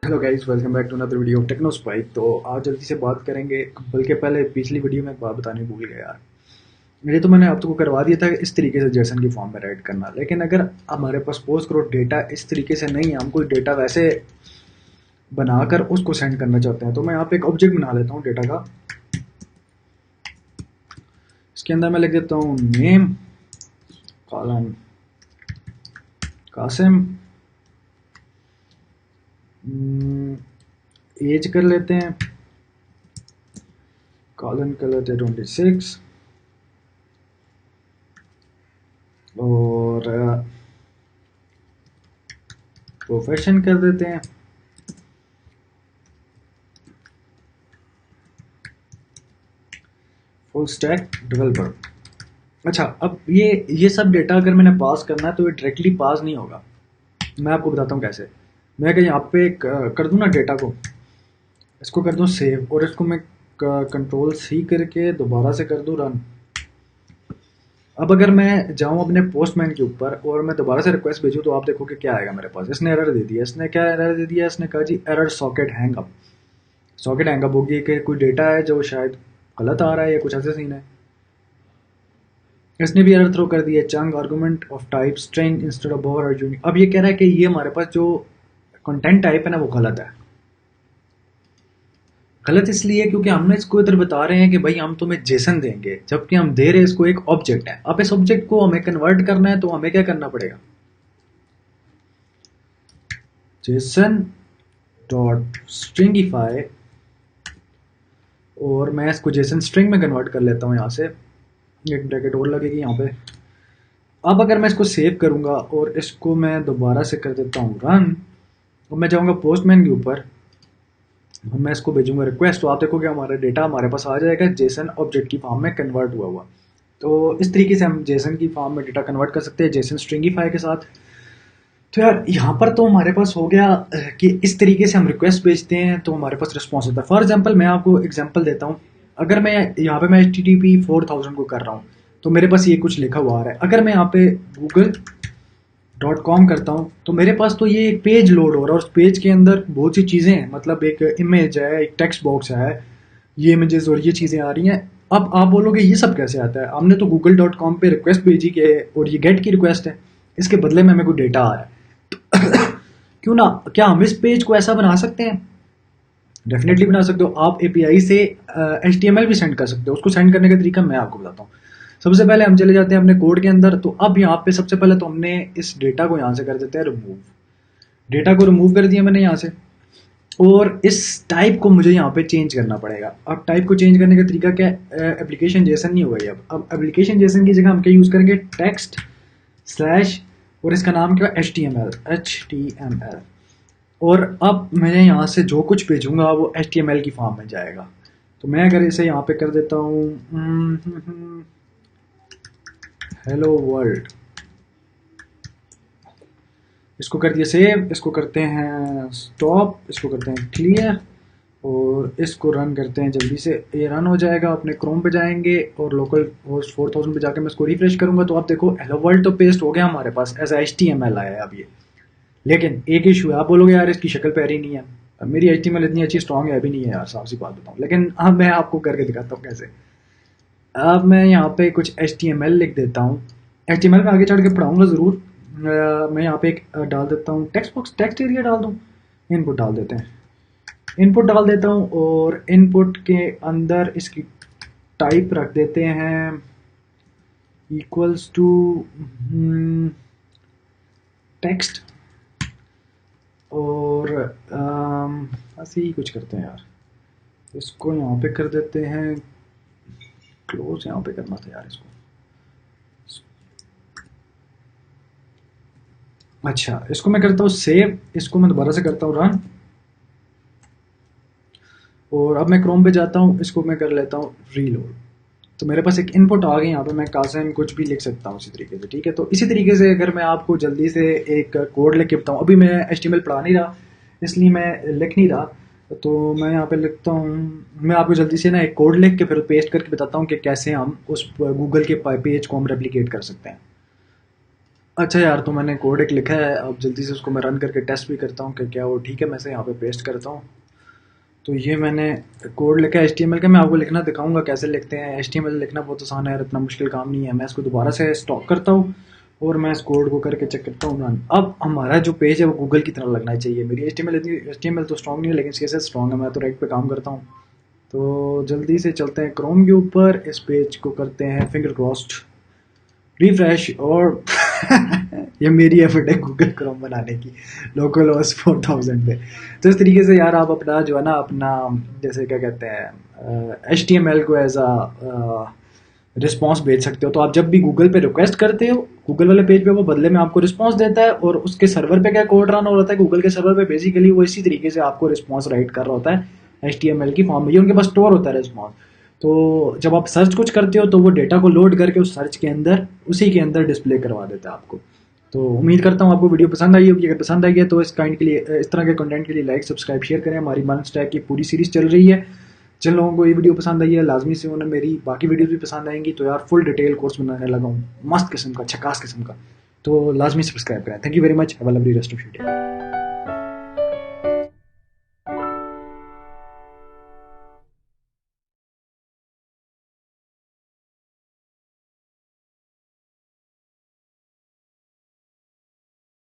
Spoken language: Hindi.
Hello guys, welcome back to another video of Techno Spike. तो आज जल्दी से बात करेंगे, बल्कि पहले पिछली वीडियो में एक बात बतानी भूल गया यार। ये तो मैंने आप को करवा दिया था इस तरीके से जेसन की फॉर्म में राइट करना, लेकिन अगर हमारे पास सपोज करो डेटा इस तरीके से नहीं है, हम कोई डेटा वैसे बनाकर उसको सेंड करना चाहते हैं, तो मैं यहाँ पे एक ऑब्जेक्ट बना लेता हूँ डेटा का। इसके अंदर मैं लिख देता हूँ नेम कॉलन कासिम, एज कर लेते हैं, कॉलन कर लेते हैं 26, और प्रोफेशन कर देते हैं फुल स्टैक डेवलपर। अच्छा, अब ये सब डेटा अगर मैंने पास करना है तो ये डायरेक्टली पास नहीं होगा। मैं आपको बताता हूँ कैसे। मैं अगर यहाँ पे कर दूँ ना डेटा को, इसको कर दूँ सेव, और इसको मैं कंट्रोल सी करके दोबारा से कर दूँ रन। अब अगर मैं जाऊँ अपने पोस्टमैन के ऊपर और मैं दोबारा से रिक्वेस्ट भेजूँ तो आप देखोगे क्या आएगा मेरे पास। इसने एरर दे दिया। इसने क्या एरर दे दिया? इसने कहा जी error socket hang up. Socket hang up होगी कि कोई डेटा है जो शायद गलत आ रहा है या कुछ ऐसे सीन है। इसने भी एरर थ्रो कर दिया, chunk argument of type string instead of buffer और यूनिक। अब ये कह रहा है कि ये हमारे पास जो कंटेंट टाइप है ना वो गलत है। गलत इसलिए क्योंकि हमने इसको इधर बता रहे हैं कि भाई हम तुम्हें जेसन देंगे, जबकि हम दे रहे हैं इसको एक ऑब्जेक्ट है। अब इस ऑब्जेक्ट को हमें कन्वर्ट करना है तो हमें क्या करना पड़ेगा? जेसन डॉट स्ट्रिंगिफाई, और मैं इसको जेसन स्ट्रिंग में कन्वर्ट कर लेता हूँ। यहाँ से एक ब्रैकेट और लगेगी यहाँ पे। अब अगर मैं इसको सेव करूँगा और इसको मैं दोबारा से कर देता हूँ रन, और मैं जाऊँगा पोस्टमैन के ऊपर और मैं इसको भेजूंगा रिक्वेस्ट, तो आप देखोगे हमारा डेटा हमारे पास आ जाएगा जेसन ऑब्जेक्ट की फॉर्म में कन्वर्ट हुआ हुआ। तो इस तरीके से हम जेसन की फॉर्म में डेटा कन्वर्ट कर सकते हैं जेसन स्ट्रिंगिफाई के साथ। तो यार यहाँ पर तो हमारे पास हो गया कि इस तरीके से हम रिक्वेस्ट भेजते हैं तो हमारे पास रिस्पॉन्स होता है। फॉर एग्जाम्पल मैं आपको एग्जाम्पल देता हूँ। अगर मैं यहाँ पे मैं HTTP 4000 को कर रहा हूँ तो मेरे पास ये कुछ लिखा हुआ आ रहा है। अगर मैं यहाँ पे google.com करता हूँ तो मेरे पास तो ये एक पेज लोड हो रहा है, और उस पेज के अंदर बहुत सी चीज़ें हैं, मतलब एक इमेज है, एक टेक्स्ट बॉक्स है, ये इमेजेस और ये चीज़ें आ रही हैं। अब आप बोलोगे ये सब कैसे आता है? हमने तो google.com पे रिक्वेस्ट भेजी के, और ये गेट की रिक्वेस्ट है, इसके बदले में हमें कोई डेटा आ रहा है। क्यों ना, क्या हम इस पेज को ऐसा बना सकते हैं? डेफिनेटली बना सकते हो। आप एपीआई से HTML भी सेंड कर सकते हो। उसको सेंड करने का तरीका मैं आपको बताता हूँ। सबसे पहले हम चले जाते हैं अपने कोड के अंदर। तो अब यहाँ पे सबसे पहले तो हमने इस डेटा को यहाँ से कर देते हैं रिमूव। डेटा को रिमूव कर दिया मैंने यहाँ से, और इस टाइप को मुझे यहाँ पे चेंज करना पड़ेगा। अब टाइप को चेंज करने का तरीका क्या है? एप्लीकेशन जेसन नहीं होगा ये। अब एप्लीकेशन जेसन की जगह हम क्या यूज़ करेंगे? टेक्स्ट स्लैश, और इसका नाम क्या? HTML। और अब मैं यहाँ से जो कुछ भेजूंगा वो HTML की फॉर्म में जाएगा। तो मैं अगर इसे यहाँ पे कर देता हूँ हेलो वर्ल्ड, इसको कर दिया सेव, इसको करते हैं स्टॉप, इसको करते हैं क्लियर, और इसको रन करते हैं जल्दी से। ये रन हो जाएगा। अपने क्रोम पे जाएंगे और लोकल होस्ट 4000 पे जाके मैं इसको रिफ्रेश करूंगा तो आप देखो हेलो वर्ल्ड तो पेस्ट हो गया हमारे पास, ऐसा HTML आया है अब ये। लेकिन एक इशू है, आप बोलोगे यार इसकी शक्ल प्यारी नहीं है। अब मेरी HTML इतनी अच्छी स्ट्रॉन्ग है भी नहीं है यार, साफ सी बात बताऊँ। लेकिन अब मैं आपको करके दिखाता हूँ कैसे। अब मैं यहाँ पे कुछ HTML लिख देता हूँ। HTML में आगे चढ़ के पढ़ाऊँगा ज़रूर। मैं यहाँ पे एक डाल देता हूँ टेक्स्ट बॉक्स, टेक्स्ट एरिया डाल दूँ, इनपुट डाल देते हैं, इनपुट डाल देता हूँ, और इनपुट के अंदर इसकी टाइप रख देते हैं इक्वल्स टू टेक्स्ट, और ऐसे ही कुछ करते हैं यार। इसको यहाँ पे कर देते हैं क्लोज, यहाँ पे करना था यार इसको। अच्छा, इसको मैं करता हूँ सेव, इसको मैं दोबारा से करता हूँ रन, और अब मैं क्रोम पे जाता हूँ, इसको मैं कर लेता हूँ रीलोड। तो मेरे पास एक इनपुट आ गई। यहाँ पे मैं कासिम कुछ भी लिख सकता हूँ इसी तरीके से, ठीक है। तो इसी तरीके से अगर मैं आपको जल्दी से एक कोड लिख के बताऊँ, अभी मैं HTML पढ़ा नहीं रहा इसलिए मैं लिख नहीं रहा, तो मैं यहाँ पे लिखता हूँ। मैं आपको जल्दी से ना एक कोड लिख के फिर पेस्ट करके बताता हूँ कि कैसे हम उस गूगल के पेज को हम रेप्लिकेट कर सकते हैं। अच्छा यार, तो मैंने कोड एक लिखा है, अब जल्दी से उसको मैं रन करके टेस्ट भी करता हूँ कि क्या वो ठीक है। मैं से यहाँ पे पेस्ट करता हूँ। तो ये मैंने कोड लिखा है HTML का, मैं आपको लिखना दिखाऊंगा कैसे लिखते हैं। HTML लिखना बहुत आसान है यार, इतना मुश्किल काम नहीं है। मैं इसको दोबारा से स्टॉप करता हूँ और मैं इस कोड को करके चेक करता हूँ रन। अब हमारा जो पेज है वो गूगल की तरह लगना चाहिए। मेरी HTML तो स्ट्रॉन्ग नहीं है, लेकिन CSS स्ट्रॉन्ग है। मैं तो रेड पे काम करता हूँ। तो जल्दी से चलते हैं क्रोम के ऊपर, इस पेज को करते हैं फिंगर क्रॉस्ड रिफ्रेश, और ये मेरी एफर्ट है गूगल क्रोम बनाने की, लोकल होस्ट 4000 पे। तो इस तरीके से यार आप अपना जो है ना, अपना जैसे क्या कहते हैं HTML को एज अ रिस्पॉन्स भेज सकते हो। तो आप जब भी गूगल पे रिक्वेस्ट करते हो, गूगल वाले पेज पे वो बदले में आपको रिस्पॉन्स देता है, और उसके सर्वर पे क्या कोड रन हो रहा है, गूगल के सर्वर पे बेसिकली वो इसी तरीके से आपको रिस्पॉन्स राइट कर रहा होता है HTML की फॉर्म में। ये उनके पास स्टोर होता है रिस्पॉन्स। तो जब आप सर्च कुछ करते हो तो वो डेटा को लोड करके उस सर्च के अंदर, उसी के अंदर डिस्प्ले करवा देता है आपको। तो उम्मीद करता हूँ आपको वीडियो पसंद आई होगी। अगर पसंद आई है तो इस काइंड के लिए, इस तरह के कंटेंट के लिए लाइक सब्सक्राइब शेयर करें। हमारी वन स्टैक की पूरी सीरीज चल रही है। जिन लोगों को ये वीडियो पसंद आई है, लाजमी से उन्हें मेरी बाकी वीडियोस भी पसंद आएंगी। तो यार फुल डिटेल कोर्स बनाने लगा हूँ, मस्त किस्म का, झकास किस्म का। तो लाजमी सब्सक्राइब करें। Thank you very much, have a lovely rest of your day.